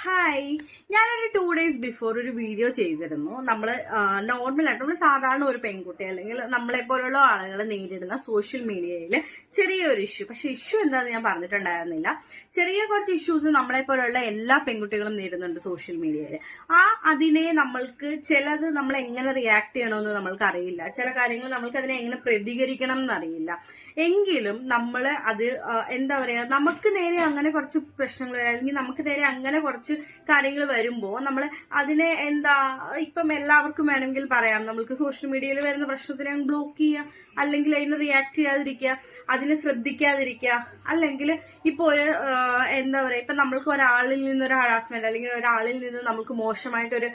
Hi, ഞാനൊരു 2 days before ഒരു video ചെയ്തിരുന്നു. നോർമലായിട്ട് നമ്മൾ സാധാരണ ഒരു പെൺകുട്ടി അല്ലെങ്കിൽ നമ്മളെ പോലുള്ള ആളുകൾ നേരിടുന്ന സോഷ്യൽ മീഡിയയിൽ ചെറിയൊരു ഇഷ്യൂ. പക്ഷെ ഇഷ്യൂ എന്താണെന്ന് ഞാൻ പറഞ്ഞിട്ടുണ്ടായിരുന്നില്ല. ചെറിയ കുറച്ച് ഇഷ്യൂസ് നമ്മളെ പോലുള്ള എല്ലാ പെൺകുട്ടികളും നേരിടുന്നുണ്ട് സോഷ്യൽ മീഡിയയിൽ. അതിനെ ചിലത് നമ്മൾ എങ്ങനെ റിയാക്ട് ചെയ്യണമെന്ന് നമ്മൾക്ക് അറിയില്ല. ചില കാര്യങ്ങൾ നമ്മൾക്ക് അതിനെ എങ്ങനെ പ്രതികരിക്കണം എന്നറിയില്ല. എങ്കിലും നമ്മൾ അത് നമുക്ക് നേരെ അങ്ങനെ കുറച്ച് പ്രശ്നങ്ങൾ അല്ലെങ്കിൽ നമുക്ക് നേരെ അങ്ങനെ കുറച്ച് കാര്യങ്ങൾ വരുമ്പോൾ നമ്മൾ അതിനെ ഇപ്പം എല്ലാവർക്കും വേണമെങ്കിൽ പറയാം, നമ്മൾക്ക് സോഷ്യൽ മീഡിയയിൽ വരുന്ന പ്രശ്നത്തിനെ ബ്ലോക്ക് ചെയ്യുക, അല്ലെങ്കിൽ അതിന് റിയാക്ട് ചെയ്യാതിരിക്കുക, അതിനെ ശ്രദ്ധിക്കാതിരിക്കുക. അല്ലെങ്കിൽ ഇപ്പൊ ഇപ്പൊ നമ്മൾക്ക് ഒരാളിൽ നിന്നൊരു ഹറാസ്മെന്റ് അല്ലെങ്കിൽ ഒരാളിൽ നിന്ന് നമുക്ക് മോശമായിട്ടൊരു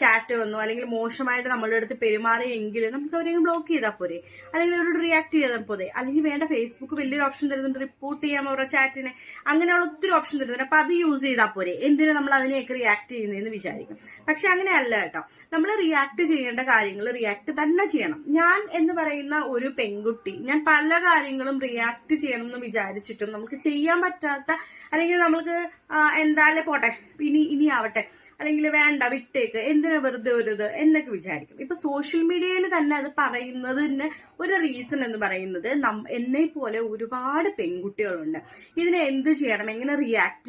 ചാറ്റ് വന്നു, അല്ലെങ്കിൽ മോശമായിട്ട് നമ്മളുടെ അടുത്ത് പെരുമാറിയെങ്കിൽ നമുക്ക് അവരെയും ബ്ലോക്ക് ചെയ്താൽ പോരെ, അല്ലെങ്കിൽ അവരോട് റിയാക്ട് ചെയ്താൽ പോരെ. അല്ലെങ്കിൽ വേണ്ട, ഫേസ്ബുക്ക് വലിയൊരു ഓപ്ഷൻ തരുന്നുണ്ട്, റിപ്പോർട്ട് ചെയ്യാൻ അവരുടെ ചാറ്റിനെ, അങ്ങനെയുള്ള ഒത്തിരി ഓപ്ഷൻ തരുന്നുണ്ട്. അപ്പൊ അത് യൂസ് ചെയ്താൽ പോരെ, എന്തിനാ നമ്മൾ അതിനെയൊക്കെ റിയാക്ട് ചെയ്യുന്നതെന്ന് വിചാരിക്കും. പക്ഷെ അങ്ങനെയല്ല കേട്ടോ. നമ്മൾ റിയാക്ട് ചെയ്യേണ്ട കാര്യങ്ങൾ റിയാക്ട് തന്നെ ചെയ്യണം. ഞാൻ എന്ന് പറയുന്ന ഒരു പെൺകുട്ടി, ഞാൻ പല കാര്യങ്ങളും റിയാക്ട് ചെയ്യണം എന്ന് വിചാരിച്ചിട്ടും നമുക്ക് ചെയ്യാൻ പറ്റാത്ത, അല്ലെങ്കിൽ നമ്മൾക്ക് എന്തായാലും പോട്ടെ ഇനി ആവട്ടെ, അല്ലെങ്കിൽ വേണ്ട വിട്ടേക്ക്, എന്തിനാ വെറുതെ ഒരു എന്നൊക്കെ വിചാരിക്കും. ഇപ്പൊ സോഷ്യൽ മീഡിയയിൽ തന്നെ അത് പറയുന്നതിന് ഒരു റീസൺ എന്ന് പറയുന്നത്, എന്നെ പോലെ ഒരുപാട് പെൺകുട്ടികളുണ്ട്. ഇതിനെ എന്ത് ചെയ്യണം, എങ്ങനെ റിയാക്ട്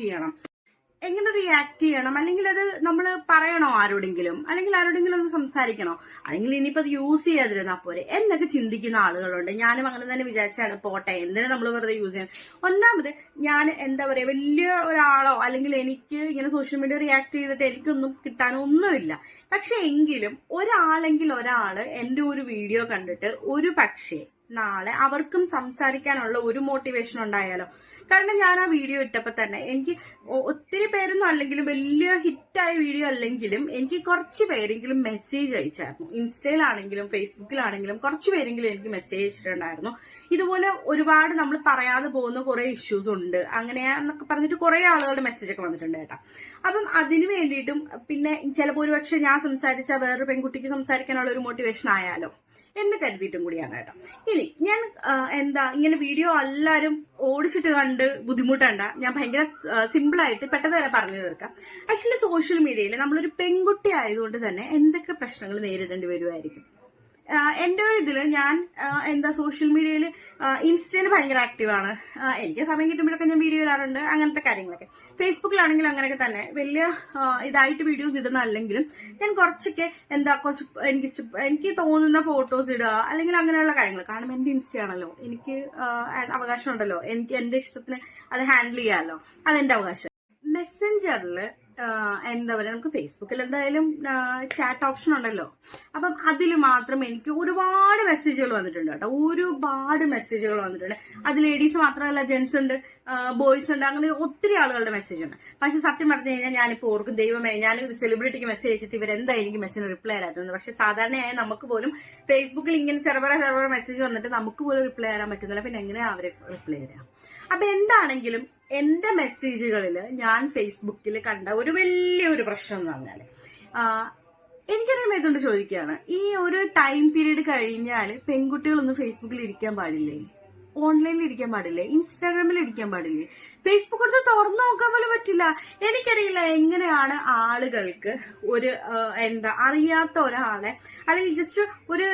ചെയ്യണം, അല്ലെങ്കിൽ അത് നമ്മൾ പറയണോ ആരോടെങ്കിലും, അല്ലെങ്കിൽ ആരോടെങ്കിലും ഒന്ന് സംസാരിക്കണോ, അല്ലെങ്കിൽ ഇനിയിപ്പോ അത് യൂസ് ചെയ്യാതിരുന്നാ പോരെ എന്നൊക്കെ ചിന്തിക്കുന്ന ആളുകളുണ്ട്. ഞാനും അങ്ങനെ തന്നെ വിചാരിച്ചാണ്, പോട്ടെ എന്തിനാ നമ്മൾ വെറുതെ യൂസ് ചെയ്യാൻ. ഒന്നാമത് ഞാൻ വലിയ ഒരാളോ അല്ലെങ്കിൽ എനിക്ക് ഇങ്ങനെ സോഷ്യൽ മീഡിയ റിയാക്ട് ചെയ്തിട്ട് എനിക്കൊന്നും കിട്ടാനൊന്നുമില്ല. പക്ഷെ എങ്കിലും ഒരാള് എന്റെ ഒരു വീഡിയോ കണ്ടിട്ട് ഒരു പക്ഷേ നാളെ അവർക്കും സംസാരിക്കാനുള്ള ഒരു മോട്ടിവേഷൻ ഉണ്ടായാലോ. കാരണം ഞാൻ ആ വീഡിയോ ഇട്ടപ്പോ തന്നെ എനിക്ക് ഒത്തിരി പേരൊന്നും അല്ലെങ്കിലും, വലിയ ഹിറ്റായ വീഡിയോ അല്ലെങ്കിലും എനിക്ക് കുറച്ച് പേരെങ്കിലും മെസ്സേജ് അയച്ചായിരുന്നു. ഇൻസ്റ്റയിലാണെങ്കിലും ഫേസ്ബുക്കിലാണെങ്കിലും കുറച്ച് പേരെങ്കിലും എനിക്ക് മെസ്സേജ് അയച്ചിട്ടുണ്ടായിരുന്നു. ഇതുപോലെ ഒരുപാട് നമ്മൾ പറയാതെ പോകുന്ന കുറെ ഇഷ്യൂസ് ഉണ്ട്, അങ്ങനെയാന്നൊക്കെ പറഞ്ഞിട്ട് കുറെ ആളുകളുടെ മെസ്സേജ് ഒക്കെ വന്നിട്ടുണ്ട് കേട്ടോ. അപ്പം അതിനു വേണ്ടിയിട്ടും പിന്നെ ചിലപ്പോൾ ഒരുപക്ഷെ ഞാൻ സംസാരിച്ച വേറൊരു പെൺകുട്ടിക്ക് സംസാരിക്കാനുള്ള ഒരു മോട്ടിവേഷൻ ആയാലോ എന്ന് കരുതിയിട്ടും കൂടിയാണ് കേട്ടോ. ഇനി ഞാൻ ഇങ്ങനെ വീഡിയോ എല്ലാവരും ഓടിച്ചിട്ട് കണ്ട് ബുദ്ധിമുട്ടണ്ട, ഞാൻ ഭയങ്കര സിമ്പിളായിട്ട് പെട്ടെന്ന് തന്നെ പറഞ്ഞു തീർക്കാം. ആക്ച്വലി സോഷ്യൽ മീഡിയയിൽ നമ്മളൊരു പെൺകുട്ടി ആയതുകൊണ്ട് തന്നെ എന്തൊക്കെ പ്രശ്നങ്ങൾ നേരിടേണ്ടി വരുമായിരിക്കും. എന്റെ ഒരു ഇതില് ഞാൻ സോഷ്യൽ മീഡിയയിൽ ഇൻസ്റ്റയിൽ ഭയങ്കര ആക്റ്റീവാണ്. എനിക്ക് സമയം കിട്ടുമ്പോഴൊക്കെ ഞാൻ വീഡിയോ ഇടാറുണ്ട്, അങ്ങനത്തെ കാര്യങ്ങളൊക്കെ. ഫേസ്ബുക്കിലാണെങ്കിലും അങ്ങനെയൊക്കെ തന്നെ വലിയ ഇതായിട്ട് വീഡിയോസ് ഇടുന്നല്ലെങ്കിലും ഞാൻ കുറച്ചൊക്കെ എനിക്ക് തോന്നുന്ന ഫോട്ടോസ് ഇടുക, അല്ലെങ്കിൽ അങ്ങനെയുള്ള കാര്യങ്ങൾ. കാരണം എന്റെ ഇൻസ്റ്റ ആണല്ലോ, എനിക്ക് അവകാശം ഉണ്ടല്ലോ, എനിക്ക് എന്റെ ഇഷ്ടത്തിന് അത് ഹാൻഡിൽ ചെയ്യാമല്ലോ, അതെന്റെ അവകാശം. മെസ്സഞ്ചറിൽ നമുക്ക് ഫേസ്ബുക്കിൽ എന്തായാലും ചാറ്റ് ഓപ്ഷൻ ഉണ്ടല്ലോ. അപ്പം അതിൽ മാത്രം എനിക്ക് ഒരുപാട് മെസ്സേജുകൾ വന്നിട്ടുണ്ട് കേട്ടോ, ഒരുപാട് മെസ്സേജുകൾ വന്നിട്ടുണ്ട്. അത് ലേഡീസ് മാത്രമല്ല, ജെന്റ്സ് ഉണ്ട്, ബോയ്സ് ഉണ്ട്, അങ്ങനെ ഒത്തിരി ആളുകളുടെ മെസ്സേജ് ഉണ്ട്. പക്ഷെ സത്യം പറഞ്ഞു കഴിഞ്ഞാൽ ഞാനിപ്പോൾ ഓർക്കും, ദൈവമേ, ഞാനൊരു സെലിബ്രിറ്റിക്ക് മെസ്സേജ് അയച്ചിട്ട് ഇവരെന്താ എനിക്ക് മെസ്സേജിന് റിപ്ലൈ തരാത്തത്. പക്ഷെ സാധാരണയായി നമുക്ക് പോലും ഫേസ്ബുക്കിൽ ഇങ്ങനെ ചെറുപറ മെസ്സേജ് വന്നിട്ട് നമുക്ക് പോലും റിപ്ലൈ തരാൻ പറ്റുന്നില്ല, പിന്നെ എങ്ങനെയാ അവരെ റിപ്ലൈ തരാം. അപ്പൊ എന്താണെങ്കിലും എന്റെ മെസ്സേജുകളിൽ ഞാൻ ഫേസ്ബുക്കിൽ കണ്ട ഒരു വലിയൊരു പ്രശ്നം എന്ന് പറഞ്ഞാല്, എനിക്കറിയാൻ ചോദിക്കുകയാണ്, ഈ ഒരു ടൈം പീരീഡ് കഴിഞ്ഞാൽ പെൺകുട്ടികളൊന്നും ഫേസ്ബുക്കിൽ ഇരിക്കാൻ പാടില്ലേ, ഓൺലൈനിൽ ഇരിക്കാൻ പാടില്ലേ, ഇൻസ്റ്റാഗ്രാമിൽ ഇരിക്കാൻ പാടില്ലേ, ഫേസ്ബുക്ക് എടുത്ത് തുറന്നു നോക്കാൻ പോലും പറ്റില്ല. എനിക്കറിയില്ല എങ്ങനെയാണ് ആളുകൾക്ക് ഒരു അറിയാത്ത ഒരാളെ, അല്ലെങ്കിൽ ജസ്റ്റ് ഒരു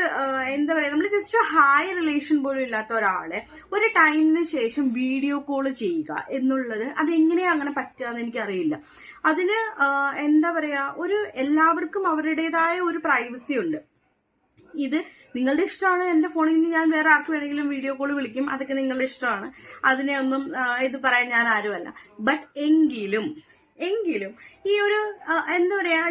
നമ്മൾ ജസ്റ്റ് ഹായ് റിലേഷൻ പോലും ഇല്ലാത്ത ഒരാളെ ഒരു ടൈമിന് ശേഷം വീഡിയോ കോൾ ചെയ്യുക എന്നുള്ളത് അതെങ്ങനെയാ അങ്ങനെ പറ്റുകയെന്ന് എനിക്കറിയില്ല. അതിന് ഒരു എല്ലാവർക്കും അവരുടേതായ ഒരു പ്രൈവസി ഉണ്ട്. ഇത് നിങ്ങളുടെ ഇഷ്ടമാണ്. എന്റെ ഫോണിൽ നിന്ന് ഞാൻ വേറെ ആർക്ക് വേണമെങ്കിലും വീഡിയോ കോൾ വിളിക്കും, അതൊക്കെ നിങ്ങളുടെ ഇഷ്ടമാണ്. അതിനെ ഒന്നും ഇത് പറയാൻ ഞാൻ ആരുമല്ല. ബട്ട് എങ്കിലും ഈ ഒരു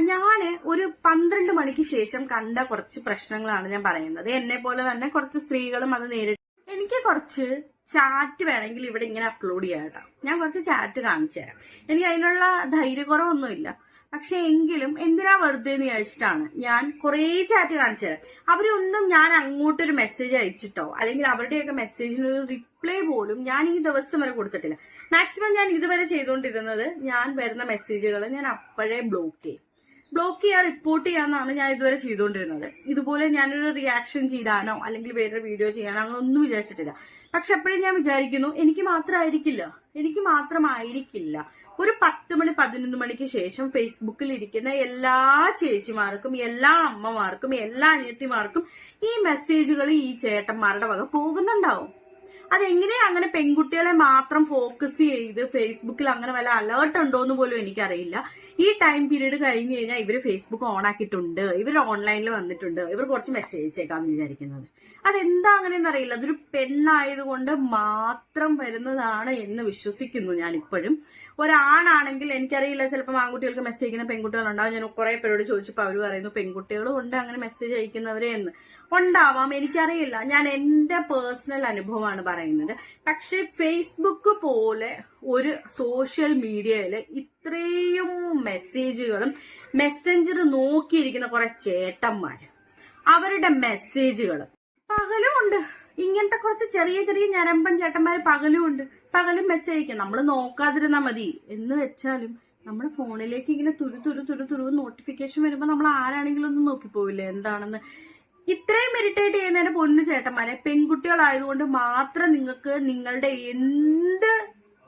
ഞാന് ഒരു 12 മണിക്ക് ശേഷം കണ്ട കുറച്ച് പ്രശ്നങ്ങളാണ് ഞാൻ പറയുന്നത്. എന്നെ പോലെ തന്നെ കുറച്ച് സ്ത്രീകളും അത് നേരിട്ടു. എനിക്ക് കുറച്ച് ചാറ്റ് വേണമെങ്കിൽ ഇവിടെ ഇങ്ങനെ അപ്ലോഡ് ചെയ്യാം കേട്ടോ. ഞാൻ കുറച്ച് ചാറ്റ് കാണിച്ചു തരാം. എനിക്ക് അതിനുള്ള ധൈര്യക്കുറവൊന്നുമില്ല. പക്ഷെ എങ്കിലും എന്തിനാ വെറുതെ എന്ന് വിചാരിച്ചിട്ടാണ് ഞാൻ കുറേ ചാറ്റ് കാണിച്ചു തരാം. അവരൊന്നും ഞാൻ അങ്ങോട്ടൊരു മെസ്സേജ് അയച്ചിട്ടോ അല്ലെങ്കിൽ അവരുടെയൊക്കെ മെസ്സേജിനൊരു റിപ്ലൈ പോലും ഞാൻ ഈ ദിവസം വരെ കൊടുത്തിട്ടില്ല. മാക്സിമം ഞാൻ ഇതുവരെ ചെയ്തുകൊണ്ടിരുന്നത്, ഞാൻ വരുന്ന മെസ്സേജുകൾ ഞാൻ അപ്പോഴേ ബ്ലോക്ക് ചെയ്യാൻ റിപ്പോർട്ട് ചെയ്യാന്നാണ് ഞാൻ ഇതുവരെ ചെയ്തുകൊണ്ടിരുന്നത്. ഇതുപോലെ ഞാനൊരു റിയാക്ഷൻ ചെയ്യാനോ അല്ലെങ്കിൽ വേറൊരു വീഡിയോ ചെയ്യാനോ അങ്ങനെ ഒന്നും വിചാരിച്ചിട്ടില്ല. പക്ഷെ അപ്പോഴും ഞാൻ വിചാരിക്കുന്നു, എനിക്ക് മാത്രമായിരിക്കില്ല ഒരു 10 മണി 11 മണിക്ക് ശേഷം ഫേസ്ബുക്കിൽ ഇരിക്കുന്ന എല്ലാ ചേച്ചിമാർക്കും, എല്ലാ അമ്മമാർക്കും, എല്ലാ അനിയത്തിമാർക്കും ഈ മെസ്സേജുകൾ ഈ ചേട്ടന്മാരുടെ വക പോകുന്നുണ്ടാവും. അതെങ്ങനെയാ അങ്ങനെ പെൺകുട്ടികളെ മാത്രം ഫോക്കസ് ചെയ്ത് ഫേസ്ബുക്കിൽ അങ്ങനെ വല്ല അലേർട്ട് ഉണ്ടോന്ന് പോലും എനിക്കറിയില്ല. ഈ ടൈം പീരീഡ് കഴിഞ്ഞ് കഴിഞ്ഞാൽ ഇവര് ഫേസ്ബുക്ക് ഓൺ ആക്കിയിട്ടുണ്ട്, ഇവർ ഓൺലൈനിൽ വന്നിട്ടുണ്ട്, ഇവർ കുറച്ച് മെസ്സേജ് അയച്ചേക്കാന്ന് വിചാരിക്കുന്നത്. അതെന്താ അങ്ങനെയെന്ന് അറിയില്ല. അതൊരു പെണ്ണായതുകൊണ്ട് മാത്രം വരുന്നതാണ് എന്ന് വിശ്വസിക്കുന്നു ഞാൻ ഇപ്പോഴും. ഒരാണാണെങ്കിൽ എനിക്കറിയില്ല, ചിലപ്പോൾ ആൺകുട്ടികൾക്ക് മെസ്സേജ് അയക്കുന്ന പെൺകുട്ടികളുണ്ടാവും. ഞാൻ കുറെ പേരോട് ചോദിച്ചപ്പോൾ അവർ പറയുന്നു പെൺകുട്ടികളും ഉണ്ട് അങ്ങനെ മെസ്സേജ് അയക്കുന്നവരെ എന്ന്. ഉണ്ടാവാം, എനിക്കറിയില്ല. ഞാൻ എന്റെ പേഴ്സണൽ അനുഭവമാണ് പറയുന്നത്. പക്ഷെ ഫേസ്ബുക്ക് പോലെ ഒരു സോഷ്യൽ മീഡിയയില് ഇത്രയും മെസ്സേജുകളും മെസ്സഞ്ചർ നോക്കിയിരിക്കുന്ന കുറെ ചേട്ടന്മാര്, അവരുടെ മെസ്സേജുകൾ പകലും ഉണ്ട്. ഇങ്ങനത്തെ കുറച്ച് ചെറിയ ചെറിയ ഞരമ്പൻ ചേട്ടന്മാര് പകലും ഉണ്ട്. പകലും മെസ്സേജ് അയക്കാം. നമ്മൾ നോക്കാതിരുന്നാ മതി എന്ന് വെച്ചാലും നമ്മുടെ ഫോണിലേക്ക് ഇങ്ങനെ തുരു നോട്ടിഫിക്കേഷൻ വരുമ്പോ നമ്മൾ ആരാണെങ്കിലും ഒന്ന് നോക്കിപ്പോവില്ലേ എന്താണെന്ന്. ഇത്രയും ഇറിറ്റേറ്റ് ചെയ്യുന്നതിന്റെ പൊന്നു ചേട്ടന്മാരെ, പെൺകുട്ടികളായതുകൊണ്ട് മാത്രം നിങ്ങൾക്ക് നിങ്ങളുടെ എന്ത്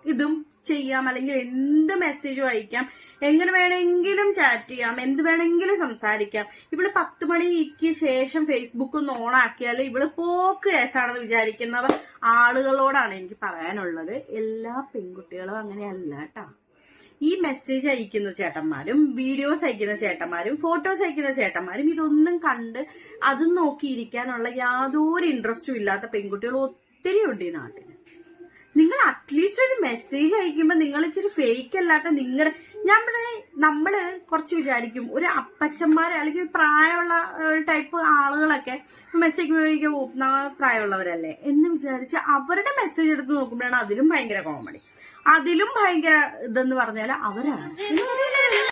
ഇതും ചെയ്യാം, അല്ലെങ്കിൽ എന്ത് മെസ്സേജും അയക്കാം, എങ്ങനെ വേണമെങ്കിലും ചാറ്റ് ചെയ്യാം, എന്ത് വേണമെങ്കിലും സംസാരിക്കാം. ഇവള് 10 മണിക്ക് ശേഷം ഫേസ്ബുക്ക് ഒന്ന് ഓൺ ആക്കിയാൽ ഇവള് പോക്ക് കേസാണെന്ന് വിചാരിക്കുന്നവർ ആളുകളോടാണ് എനിക്ക് പറയാനുള്ളത്. എല്ലാ പെൺകുട്ടികളും അങ്ങനെയല്ല കേട്ടാ. ഈ മെസ്സേജ് അയക്കുന്ന ചേട്ടന്മാരും, വീഡിയോസ് അയക്കുന്ന ചേട്ടന്മാരും, ഫോട്ടോസ് അയക്കുന്ന ചേട്ടന്മാരും ഇതൊന്നും കണ്ട് അതും നോക്കിയിരിക്കാനുള്ള യാതൊരു ഇൻട്രസ്റ്റും ഇല്ലാത്ത പെൺകുട്ടികൾ ഒത്തിരി ഉണ്ട് ഈ നാട്ടിൽ. നിങ്ങൾ അറ്റ്ലീസ്റ്റ് ഒരു മെസ്സേജ് അയക്കുമ്പോൾ നിങ്ങൾ ഇച്ചിരി ഫേക്ക് അല്ലാത്ത നിങ്ങളുടെ, നമ്മള് കുറച്ച് വിചാരിക്കും ഒരു അപ്പച്ചന്മാരെ അല്ലെങ്കിൽ പ്രായമുള്ള ടൈപ്പ് ആളുകളൊക്കെ മെസ്സേജ് പ്രായമുള്ളവരല്ലേ എന്ന് വിചാരിച്ച് അവരുടെ മെസ്സേജ് എടുത്ത് നോക്കുമ്പോഴാണ് അതിലും ഭയങ്കര കോമഡി, അതിലും ഭയങ്കര ഇതെന്ന് പറഞ്ഞാൽ അവരാണ്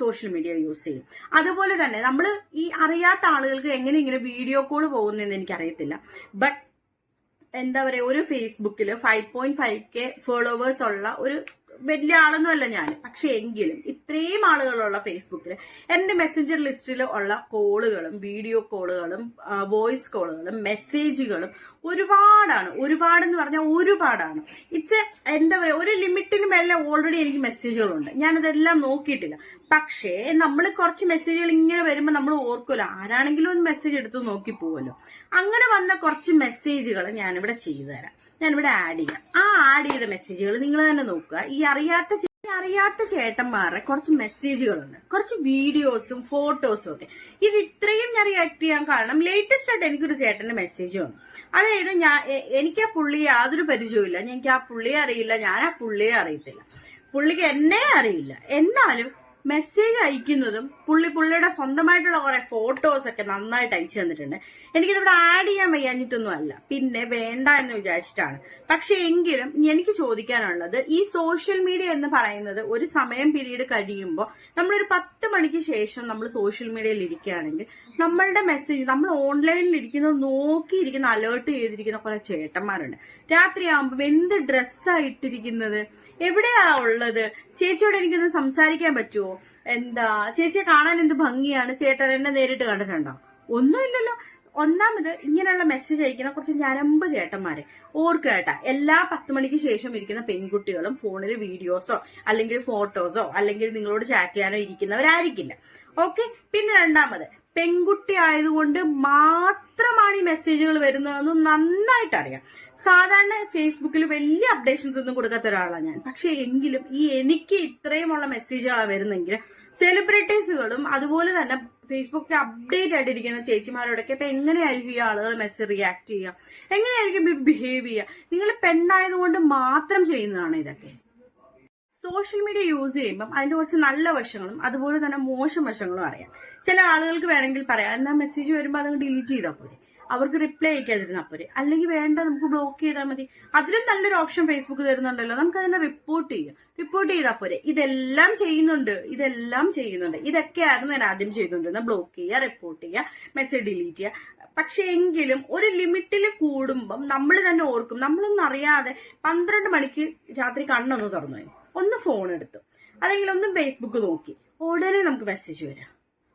സോഷ്യൽ മീഡിയ യൂസ് ചെയ്യും. അതുപോലെ തന്നെ നമ്മൾ ഈ അറിയാത്ത ആളുകൾക്ക് എങ്ങനെ ഇങ്ങനെ വീഡിയോ കോൾ പോകുന്നതെന്ന് എനിക്കറിയത്തില്ല. ബട്ട് എന്താ പറയാ, ഒരു ഫേസ്ബുക്കില് 5.5K ഫോളോവേഴ്സ് ഉള്ള ഒരു വലിയ ആളൊന്നുമല്ല ഞാൻ. പക്ഷെ എങ്കിലും ഇത്രയും ആളുകളുള്ള ഫേസ്ബുക്കിൽ എന്റെ മെസ്സഞ്ചർ ലിസ്റ്റിൽ ഉള്ള കോളുകളും വീഡിയോ കോളുകളും വോയിസ് കോളുകളും മെസ്സേജുകളും ഒരുപാടെന്ന് പറഞ്ഞാൽ ഒരുപാടാണ്. ഇറ്റ്സ് എന്താ പറയാ, ഒരു ലിമിറ്റിന് മേലെ ഓൾറെഡി എനിക്ക് മെസ്സേജുകളുണ്ട്. ഞാനതെല്ലാം നോക്കിയിട്ടില്ല. പക്ഷേ നമ്മൾ കുറച്ച് മെസ്സേജുകൾ ഇങ്ങനെ വരുമ്പോൾ നമ്മൾ ഓർക്കുമല്ലോ, ആരാണെങ്കിലും ഒന്ന് മെസ്സേജ് എടുത്ത് നോക്കി പോവല്ലോ. അങ്ങനെ വന്ന കുറച്ച് മെസ്സേജുകൾ ഞാനിവിടെ ചെയ്തു തരാം, ഞാനിവിടെ ആഡ് ചെയ്യാം. ആ ആഡ് ചെയ്ത മെസ്സേജുകൾ നിങ്ങൾ തന്നെ നോക്കുക. ഈ അറിയാത്ത ചേട്ടന്മാരുടെ കുറച്ച് മെസ്സേജുകളുണ്ട്, കുറച്ച് വീഡിയോസും ഫോട്ടോസും ഒക്കെ. ഇത് ഇത്രയും ഞാൻ റിയാക്ട് ചെയ്യാൻ കാരണം ലേറ്റസ്റ്റ് ആയിട്ട് എനിക്കൊരു ചേട്ടന്റെ മെസ്സേജ് വന്നു. അതായത് എനിക്ക് ആ പുള്ളിയെ യാതൊരു പരിചയവും, എനിക്ക് ആ പുള്ളിയെ അറിയില്ല, ഞാൻ ആ പുള്ളിയെ അറിയത്തില്ല, പുള്ളിക്ക് എന്നെ അറിയില്ല. എന്നാലും മെസ്സേജ് അയക്കുന്നതും പുള്ളിയുടെ സ്വന്തമായിട്ടുള്ള കുറെ ഫോട്ടോസ് ഒക്കെ നന്നായിട്ട് അയച്ചു തന്നിട്ടുണ്ട്. എനിക്കിതിവിടെ ആഡ് ചെയ്യാൻ വയ്യാഞ്ഞിട്ടൊന്നും അല്ല, പിന്നെ വേണ്ട എന്ന് വിചാരിച്ചിട്ടാണ്. പക്ഷെ എങ്കിലും എനിക്ക് ചോദിക്കാനുള്ളത്, ഈ സോഷ്യൽ മീഡിയ എന്ന് പറയുന്നത് ഒരു സമയം പീരീഡ് കഴിയുമ്പോൾ നമ്മളൊരു 10 മണിക്ക് ശേഷം നമ്മൾ സോഷ്യൽ മീഡിയയിൽ ഇരിക്കുകയാണെങ്കിൽ നമ്മളുടെ മെസ്സേജ്, നമ്മൾ ഓൺലൈനിൽ ഇരിക്കുന്നത് നോക്കിയിരിക്കുന്ന, അലേർട്ട് ചെയ്തിരിക്കുന്ന കുറെ ചേട്ടന്മാരുണ്ട്. രാത്രിയാകുമ്പോൾ എന്ത് ഡ്രസ്സാണ് ഇട്ടിരിക്കുന്നത്, എവിടെയാ ഉള്ളത്, ചേച്ചിയോട് എനിക്കൊന്ന് സംസാരിക്കാൻ പറ്റുമോ, എന്താ ചേച്ചിയെ കാണാൻ എന്ത് ഭംഗിയാണ്, ചേട്ടൻ എന്നെ നേരിട്ട് കണ്ടിട്ടുണ്ടോ, ഒന്നുമില്ലല്ലോ. ഒന്നാമത് ഇങ്ങനെയുള്ള മെസ്സേജ് അയക്കുന്ന കുറച്ച് ഞരമ്പ് ചേട്ടന്മാരെ ഓർക്കുക കേട്ടാ. എല്ലാ 10 മണിക്ക് ശേഷം ഇരിക്കുന്ന പെൺകുട്ടികളും ഫോണിൽ വീഡിയോസോ അല്ലെങ്കിൽ ഫോട്ടോസോ അല്ലെങ്കിൽ നിങ്ങളോട് ചാറ്റ് ചെയ്യാനോ ഇരിക്കുന്നവരായിരിക്കില്ല. ഓക്കെ. പിന്നെ രണ്ടാമത്, പെൺകുട്ടി ആയതുകൊണ്ട് മാത്രമാണ് ഈ മെസ്സേജുകൾ വരുന്നതെന്ന് നന്നായിട്ട് അറിയാം. സാധാരണ ഫേസ്ബുക്കിൽ വലിയ അപ്ഡേഷൻസ് ഒന്നും കൊടുക്കാത്ത ഒരാളാണ് ഞാൻ. പക്ഷെ എങ്കിലും എനിക്ക് ഇത്രയുമുള്ള മെസ്സേജുകളാണ് വരുന്നെങ്കിൽ സെലിബ്രിറ്റീസുകളും അതുപോലെ തന്നെ ഫേസ്ബുക്കിൽ അപ്ഡേറ്റ് ആയിട്ടിരിക്കുന്ന ചേച്ചിമാരോടൊക്കെ ഇപ്പൊ എങ്ങനെയായിരിക്കും ഈ ആളുകൾ മെസ്സേജ് റിയാക്ട് ചെയ്യുക, എങ്ങനെയായിരിക്കും ബിഹേവ് ചെയ്യുക? നിങ്ങൾ പെണ്ണായതുകൊണ്ട് മാത്രം ചെയ്യുന്നതാണ് ഇതൊക്കെ. സോഷ്യൽ മീഡിയ യൂസ് ചെയ്യുമ്പം അതിന്റെ കുറച്ച് നല്ല വശങ്ങളും അതുപോലെ തന്നെ മോശം വശങ്ങളും അറിയാം. ചില ആളുകൾക്ക് വേണമെങ്കിൽ പറയാം, എന്നാ മെസ്സേജ് വരുമ്പോൾ അതങ്ങ് ഡിലീറ്റ് ചെയ്താൽ പോരെ, അവർക്ക് റിപ്ലൈ അയക്കാതിരുന്നാൽ പോരെ, അല്ലെങ്കിൽ വേണ്ട നമുക്ക് ബ്ലോക്ക് ചെയ്താൽ മതി. അതിലും നല്ലൊരു ഓപ്ഷൻ ഫേസ്ബുക്ക് തരുന്നുണ്ടല്ലോ, നമുക്ക് അതിനെ റിപ്പോർട്ട് ചെയ്താൽ പോരെ. ഇതെല്ലാം ചെയ്യുന്നുണ്ട്. ഇതൊക്കെയായിരുന്നു ഞാൻ ആദ്യം ചെയ്തുകൊണ്ടിരുന്നത്. ബ്ലോക്ക് ചെയ്യുക, റിപ്പോർട്ട് ചെയ്യുക, മെസ്സേജ് ഡിലീറ്റ് ചെയ്യുക. പക്ഷെ എങ്കിലും ഒരു ലിമിറ്റിൽ കൂടുമ്പം നമ്മൾ തന്നെ ഓർക്കും, നമ്മളൊന്നും അറിയാതെ 12 മണിക്ക് രാത്രി കണ്ണൊന്ന് തുറന്നു, ഒന്ന് ഫോൺ എടുത്തു, അല്ലെങ്കിൽ ഒന്ന് ഫേസ്ബുക്ക് നോക്കി, ഉടനെ നമുക്ക് മെസ്സേജ് വരാം.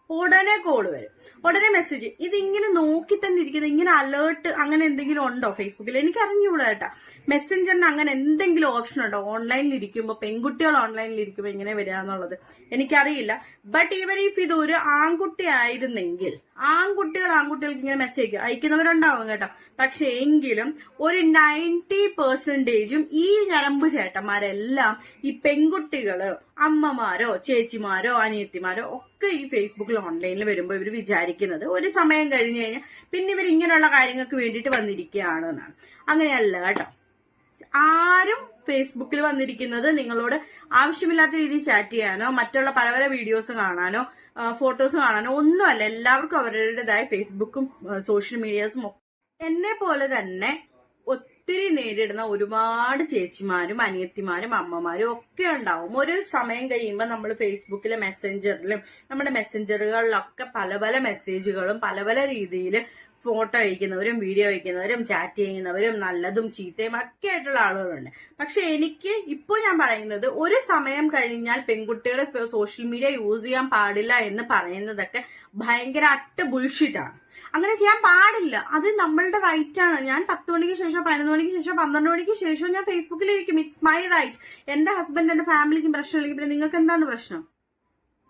ഉടനെ കോൾ വരും, ഉടനെ മെസ്സേജ്. ഇതിങ്ങനെ നോക്കി തന്നെ ഇരിക്കുന്നത്, ഇങ്ങനെ അലേർട്ട് അങ്ങനെ എന്തെങ്കിലും ഉണ്ടോ ഫേസ്ബുക്കിൽ? എനിക്ക് അറിഞ്ഞുകൂടാ കേട്ടാ. മെസ്സഞ്ചറിന് അങ്ങനെ എന്തെങ്കിലും ഓപ്ഷൻ ഉണ്ടോ ഓൺലൈനിൽ ഇരിക്കുമ്പോൾ, പെൺകുട്ടികൾ ഓൺലൈനിൽ ഇരിക്കുമ്പോൾ എങ്ങനെ വരിക എന്നുള്ളത് എനിക്കറിയില്ല. ബട്ട് ഈവൻ ഇഫ് ഇത് ഒരു ആൺകുട്ടി ആയിരുന്നെങ്കിൽ, ആൺകുട്ടികൾക്ക് ഇങ്ങനെ മെസ്സേജ് അയക്കുന്നവരുണ്ടാവും കേട്ടോ. പക്ഷെ എങ്കിലും ഒരു 90% ഈ ഞരമ്പ് ചേട്ടന്മാരെല്ലാം ഈ പെൺകുട്ടികള്, അമ്മമാരോ ചേച്ചിമാരോ അനിയത്തിമാരോ ഒക്കെ ഈ ഫേസ്ബുക്കിൽ ഓൺലൈനിൽ വരുമ്പോൾ ഇവർ വിചാരിക്കുന്നത് ഒരു സമയം കഴിഞ്ഞു കഴിഞ്ഞാൽ പിന്നെ ഇവർ ഇങ്ങനെയുള്ള കാര്യങ്ങൾക്ക് വേണ്ടിയിട്ട് വന്നിരിക്കുകയാണ് എന്നാണ്. അങ്ങനെയല്ല കേട്ടോ. ആരും ഫേസ്ബുക്കിൽ വന്നിരിക്കുന്നത് നിങ്ങളോട് ആവശ്യമില്ലാത്ത രീതിയിൽ ചാറ്റ് ചെയ്യാനോ മറ്റുള്ള പല പല വീഡിയോസ് കാണാനോ ഫോട്ടോസ് കാണാനോ ഒന്നുമല്ല. എല്ലാവർക്കും അവരുടേതായ ഫേസ്ബുക്കും സോഷ്യൽ മീഡിയാസും. എന്നെ പോലെ തന്നെ ഒത്തിരി നേരിടുന്ന ഒരുപാട് ചേച്ചിമാരും അനിയത്തിമാരും അമ്മമാരും ഒക്കെ ഉണ്ടാവും. ഒരു സമയം കഴിയുമ്പോൾ നമ്മൾ ഫേസ്ബുക്കിലെ മെസ്സഞ്ചറിലും നമ്മുടെ മെസ്സഞ്ചറുകളിലൊക്കെ പല പല മെസ്സേജുകളും പല പല രീതിയിൽ ഫോട്ടോ അയക്കുന്നവരും വീഡിയോ അയക്കുന്നവരും ചാറ്റ് ചെയ്യുന്നവരും നല്ലതും ചീത്തയും ഒക്കെ ആയിട്ടുള്ള ആളുകളുണ്ട്. പക്ഷെ എനിക്ക് ഇപ്പോൾ ഞാൻ പറയുന്നത്, ഒരു സമയം കഴിഞ്ഞാൽ പെൺകുട്ടികൾ സോഷ്യൽ മീഡിയ യൂസ് ചെയ്യാൻ പാടില്ല എന്ന് പറയുന്നതൊക്കെ ഭയങ്കര ബുൾഷിറ്റാണ്. അങ്ങനെ ചെയ്യാൻ പാടില്ല. അത് നമ്മളുടെ റൈറ്റ് ആണ്. ഞാൻ 10 മണിക്ക് ശേഷം 11 മണിക്ക് ശേഷം 12 മണിക്ക് ശേഷം ഞാൻ ഫേസ്ബുക്കിലിരിക്കും. It's my right. എന്റെ ഹസ്ബൻഡ് എന്റെ ഫാമിലിക്കും പ്രശ്നമില്ലെങ്കിൽ പിന്നെ നിങ്ങൾക്ക് എന്താണ് പ്രശ്നം?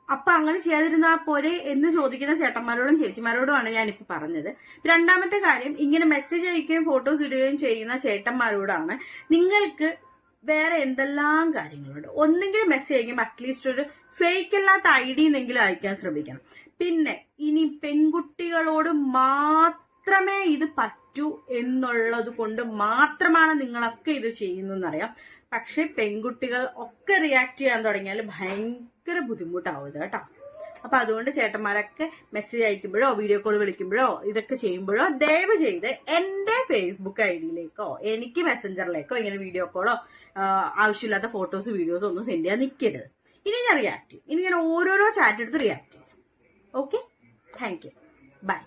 അപ്പൊ അങ്ങനെ ചെയ്യാതിരുന്നാ പോരെ എന്ന് ചോദിക്കുന്ന ചേട്ടന്മാരോടും ചേച്ചിമാരോടുമാണ് ഞാനിപ്പോ പറഞ്ഞത്. രണ്ടാമത്തെ കാര്യം, ഇങ്ങനെ മെസ്സേജ് അയക്കുകയും ഫോട്ടോസ് ഇടുകയും ചെയ്യുന്ന ചേട്ടന്മാരോടാണ്. നിങ്ങൾക്ക് വേറെ എന്തെല്ലാം കാര്യങ്ങളുണ്ട്. ഒന്നെങ്കിൽ മെസ്സേജ് അയക്കുമ്പോൾ അറ്റ്ലീസ്റ്റ് ഒരു ഫേക്ക് അല്ലാത്ത ID എന്നെങ്കിലും അയക്കാൻ ശ്രമിക്കണം. പിന്നെ ഇനി പെൺകുട്ടികളോട് മാത്രമേ ഇത് പറ്റൂ എന്നുള്ളത് കൊണ്ട് മാത്രമാണ് നിങ്ങളൊക്കെ ഇത് ചെയ്യുന്നതെന്നറിയാം. പക്ഷെ പെൺകുട്ടികൾ ഒക്കെ റിയാക്ട് ചെയ്യാൻ തുടങ്ങിയാൽ ഭയങ്കര ബുദ്ധിമുട്ടാവും കേട്ടോ. അപ്പൊ അതുകൊണ്ട് ചേട്ടന്മാരൊക്കെ മെസ്സേജ് അയക്കുമ്പോഴോ വീഡിയോ കോൾ വിളിക്കുമ്പോഴോ ഇതൊക്കെ ചെയ്യുമ്പോഴോ ദയവ് ചെയ്ത് എന്റെ ഫേസ്ബുക്ക് ID-യിലേക്കോ എനിക്ക് മെസ്സഞ്ചറിലേക്കോ ഇങ്ങനെ വീഡിയോ കോളോ ആവശ്യമില്ലാത്ത ഫോട്ടോസ് വീഡിയോസോ ഒന്നും സെൻഡ് ചെയ്യാൻ നിൽക്കരുത്. ഇനി ഞാൻ റിയാക്ട് ചെയ്യും. ഇനി ഞാൻ ഓരോരോ ചാറ്റ് എടുത്ത് റിയാക്ട് ചെയ്യും. Okay, thank you, by.